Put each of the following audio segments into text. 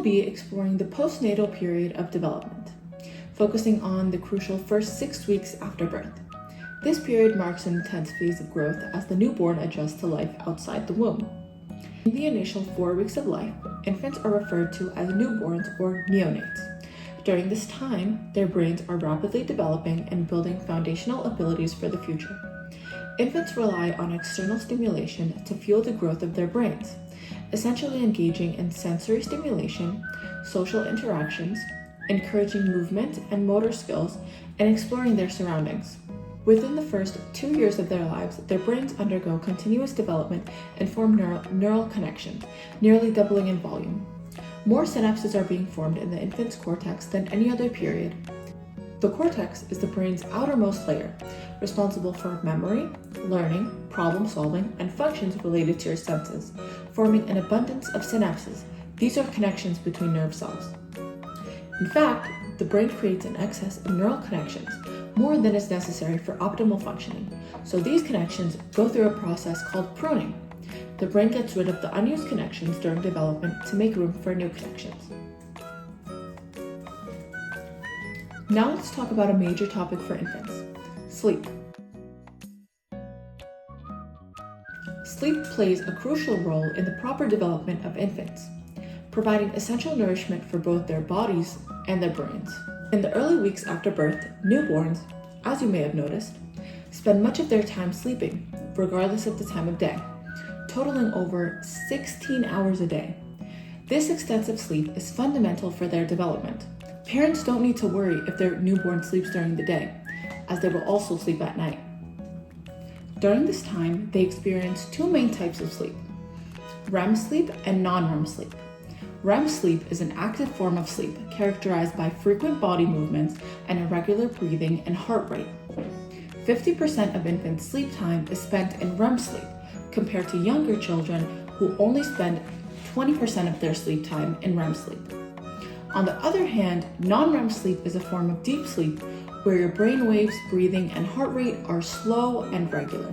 we'll be exploring the postnatal period of development, focusing on the crucial first 6 weeks after birth. This period marks an intense phase of growth as the newborn adjusts to life outside the womb. In the initial 4 weeks of life, infants are referred to as newborns or neonates. During this time, their brains are rapidly developing and building foundational abilities for the future. Infants rely on external stimulation to fuel the growth of their brains, essentially engaging in sensory stimulation, social interactions, encouraging movement and motor skills, and exploring their surroundings. Within the first 2 years of their lives, their brains undergo continuous development and form neural connections, nearly doubling in volume. More synapses are being formed in the infant's cortex than any other period. The cortex is the brain's outermost layer, responsible for memory, learning, problem solving, and functions related to your senses, forming an abundance of synapses. These are connections between nerve cells. In fact, the brain creates an excess of neural connections, more than is necessary for optimal functioning. So these connections go through a process called pruning. The brain gets rid of the unused connections during development to make room for new connections. Now let's talk about a major topic for infants: sleep. Sleep plays a crucial role in the proper development of infants, providing essential nourishment for both their bodies and their brains. In the early weeks after birth, newborns, as you may have noticed, spend much of their time sleeping, regardless of the time of day, totaling over 16 hours a day. This extensive sleep is fundamental for their development. Parents don't need to worry if their newborn sleeps during the day, as they will also sleep at night. During this time, they experience two main types of sleep: REM sleep and non-REM sleep. REM sleep is an active form of sleep characterized by frequent body movements and irregular breathing and heart rate. 50% of infants' sleep time is spent in REM sleep, compared to younger children who only spend 20% of their sleep time in REM sleep. On the other hand, non-REM sleep is a form of deep sleep where your brain waves, breathing, and heart rate are slow and regular.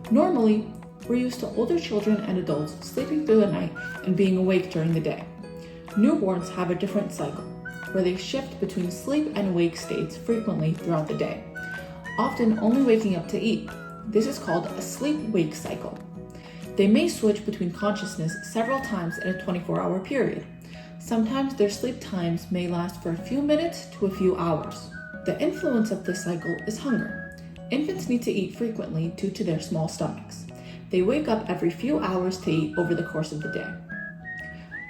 Normally, we're used to older children and adults sleeping through the night and being awake during the day. Newborns have a different cycle, where they shift between sleep and wake states frequently throughout the day, often only waking up to eat. This is called a sleep-wake cycle. They may switch between consciousness several times in a 24-hour period. Sometimes their sleep times may last for a few minutes to a few hours. The influence of this cycle is hunger. Infants need to eat frequently due to their small stomachs. They wake up every few hours to eat over the course of the day.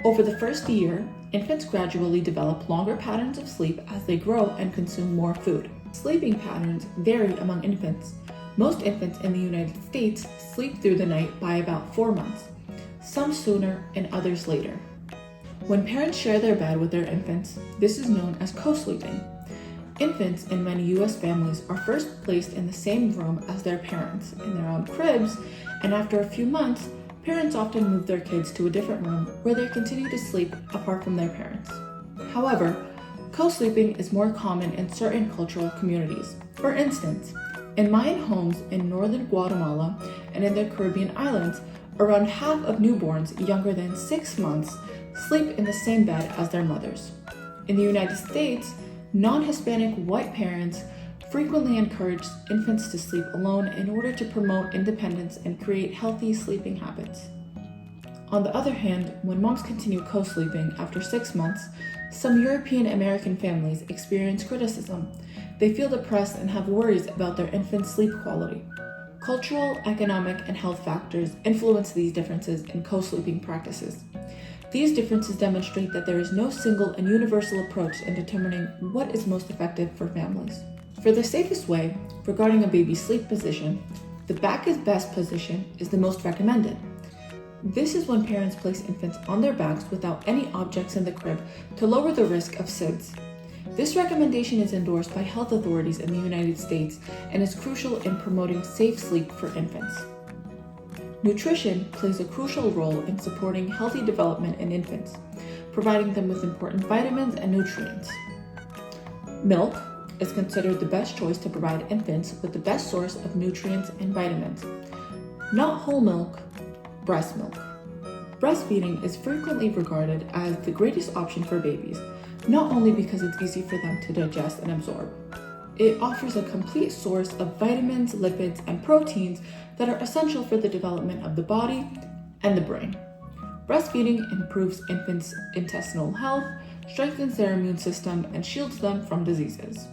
Over the first year, infants gradually develop longer patterns of sleep as they grow and consume more food. Sleeping patterns vary among infants. Most infants in the United States sleep through the night by about 4 months, some sooner and others later. When parents share their bed with their infants, this is known as co-sleeping. Infants in many U.S. families are first placed in the same room as their parents, in their own cribs, and after a few months, parents often move their kids to a different room where they continue to sleep apart from their parents. However, co-sleeping is more common in certain cultural communities. For instance, in Mayan homes in northern Guatemala and in the Caribbean islands, around half of newborns younger than 6 months sleep in the same bed as their mothers. In the United States, non-Hispanic white parents frequently encourage infants to sleep alone in order to promote independence and create healthy sleeping habits. On the other hand, when moms continue co-sleeping after 6 months, some European American families experience criticism. They feel depressed and have worries about their infant's sleep quality. Cultural, economic, and health factors influence these differences in co-sleeping practices. These differences demonstrate that there is no single and universal approach in determining what is most effective for families. For the safest way, regarding a baby's sleep position, the back is best position is the most recommended. This is when parents place infants on their backs without any objects in the crib to lower the risk of SIDS. This recommendation is endorsed by health authorities in the United States and is crucial in promoting safe sleep for infants. Nutrition plays a crucial role in supporting healthy development in infants, providing them with important vitamins and nutrients. Milk is considered the best choice to provide infants with the best source of nutrients and vitamins. Not whole milk, breast milk. Breastfeeding is frequently regarded as the greatest option for babies, not only because it's easy for them to digest and absorb. It offers a complete source of vitamins, lipids, and proteins that are essential for the development of the body and the brain. Breastfeeding improves infants' intestinal health, strengthens their immune system, and shields them from diseases.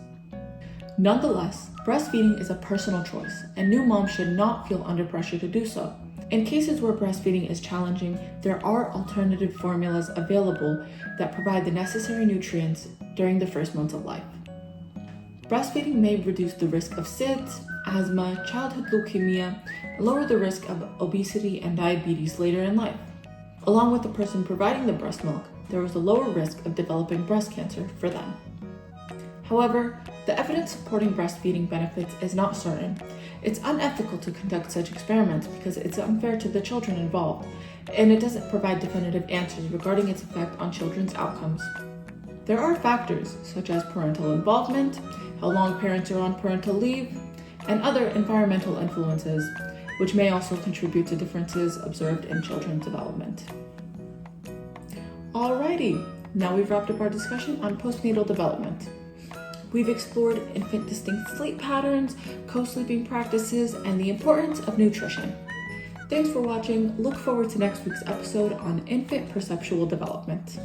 Nonetheless, breastfeeding is a personal choice, and new moms should not feel under pressure to do so. In cases where breastfeeding is challenging, there are alternative formulas available that provide the necessary nutrients during the first months of life. Breastfeeding may reduce the risk of SIDS, asthma, childhood leukemia, and lower the risk of obesity and diabetes later in life. Along with the person providing the breast milk, there is a lower risk of developing breast cancer for them. However, the evidence supporting breastfeeding benefits is not certain. It's unethical to conduct such experiments because it's unfair to the children involved, and it doesn't provide definitive answers regarding its effect on children's outcomes. There are factors such as parental involvement, how long parents are on parental leave, and other environmental influences, which may also contribute to differences observed in children's development. Alrighty, now we've wrapped up our discussion on postnatal development. We've explored infant distinct sleep patterns, co-sleeping practices, and the importance of nutrition. Thanks for watching. Look forward to next week's episode on infant perceptual development.